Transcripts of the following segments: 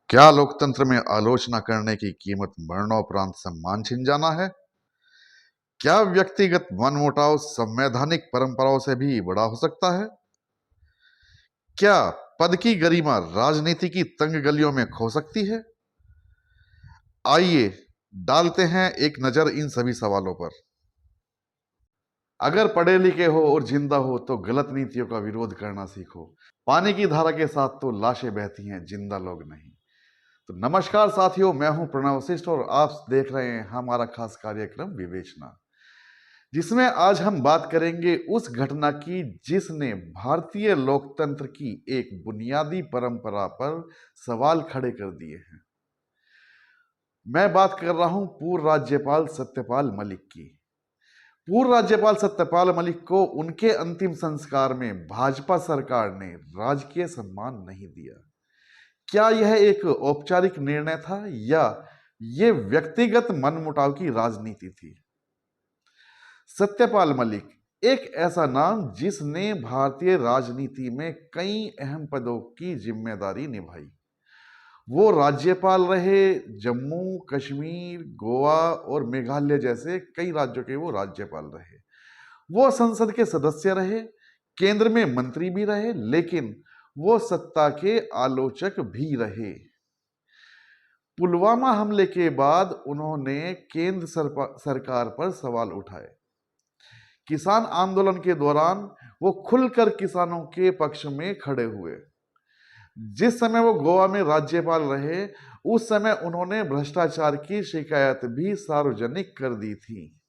क्या लोकतंत्र में आलोचना करने की कीमत मरणोपरांत सम्मान छिन जाना है? क्या व्यक्तिगत मनमुटाव संवैधानिक परंपराओं से भी बड़ा हो सकता है? क्या पद की गरिमा राजनीति की तंग गलियों में खो सकती है? आइए डालते हैं एक नजर इन सभी सवालों पर। अगर पढ़े लिखे हो और जिंदा हो तो गलत नीतियों का विरोध करना सीखो। पानी की धारा के साथ तो लाशें बहती हैं, जिंदा लोग नहीं। तो नमस्कार साथियों, मैं हूं प्रणव वशिष्ठ और आप देख रहे हैं हमारा खास कार्यक्रम विवेचना, जिसमें आज हम बात करेंगे उस घटना की जिसने भारतीय लोकतंत्र की एक बुनियादी परंपरा पर सवाल खड़े कर दिए हैं। मैं बात कर रहा हूं पूर्व राज्यपाल सत्यपाल मलिक की। पूर्व राज्यपाल सत्यपाल मलिक को उनके अंतिम संस्कार में भाजपा सरकार ने राजकीय सम्मान नहीं दिया। क्या यह एक औपचारिक निर्णय था या यह व्यक्तिगत मनमुटाव की राजनीति थी? सत्यपाल मलिक एक ऐसा नाम जिसने भारतीय राजनीति में कई अहम पदों की जिम्मेदारी निभाई। वो राज्यपाल रहे, जम्मू कश्मीर, गोवा और मेघालय जैसे कई राज्यों के वो राज्यपाल रहे। वो संसद के सदस्य रहे, केंद्र में मंत्री भी रहे, लेकिन वो सत्ता के आलोचक भी रहे। पुलवामा हमले के बाद उन्होंने केंद्र सरकार पर सवाल उठाए। किसान आंदोलन के दौरान वो खुलकर किसानों के पक्ष में खड़े हुए। जिस समय वो गोवा में राज्यपाल रहे, उस समय उन्होंने भ्रष्टाचार की शिकायत भी सार्वजनिक कर दी थी।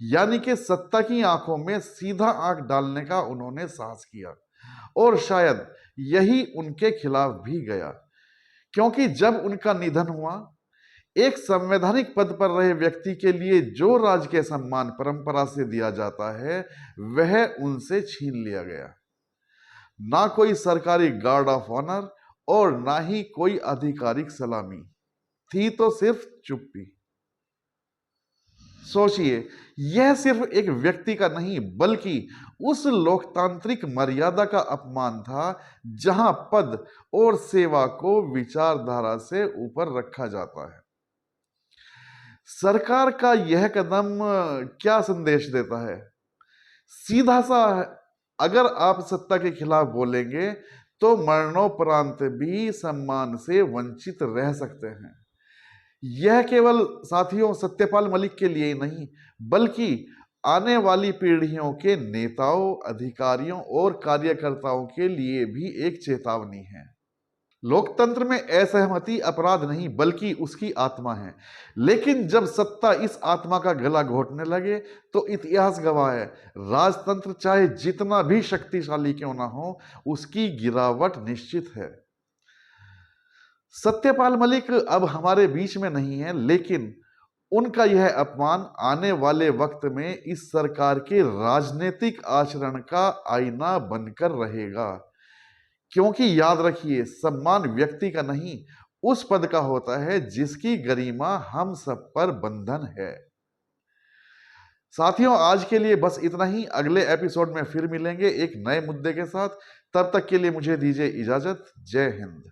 यानी कि सत्ता की आंखों में सीधा आंख डालने का उन्होंने साहस किया और शायद यही उनके खिलाफ भी गया, क्योंकि जब उनका निधन हुआ, एक संवैधानिक पद पर रहे व्यक्ति के लिए जो राजकीय सम्मान परंपरा से दिया जाता है वह उनसे छीन लिया गया। ना कोई सरकारी गार्ड ऑफ ऑनर और ना ही कोई आधिकारिक सलामी थी, तो सिर्फ चुप्पी। सोचिए, यह सिर्फ एक व्यक्ति का नहीं बल्कि उस लोकतांत्रिक मर्यादा का अपमान था जहां पद और सेवा को विचारधारा से ऊपर रखा जाता है। सरकार का यह कदम क्या संदेश देता है? सीधा सा, अगर आप सत्ता के खिलाफ बोलेंगे तो मरणोपरांत भी सम्मान से वंचित रह सकते हैं। यह केवल साथियों सत्यपाल मलिक के लिए ही नहीं, बल्कि आने वाली पीढ़ियों के नेताओं, अधिकारियों और कार्यकर्ताओं के लिए भी एक चेतावनी है। लोकतंत्र में असहमति अपराध नहीं बल्कि उसकी आत्मा है, लेकिन जब सत्ता इस आत्मा का गला घोटने लगे तो इतिहास गवाह है, राजतंत्र चाहे जितना भी शक्तिशाली क्यों ना हो, उसकी गिरावट निश्चित है। सत्यपाल मलिक अब हमारे बीच में नहीं है, लेकिन उनका यह अपमान आने वाले वक्त में इस सरकार के राजनीतिक आचरण का आईना बनकर रहेगा। क्योंकि याद रखिए, सम्मान व्यक्ति का नहीं, उस पद का होता है जिसकी गरिमा हम सब पर बंधन है। साथियों, आज के लिए बस इतना ही। अगले एपिसोड में फिर मिलेंगे एक नए मुद्दे के साथ। तब तक के लिए मुझे दीजिए इजाजत। जय हिंद।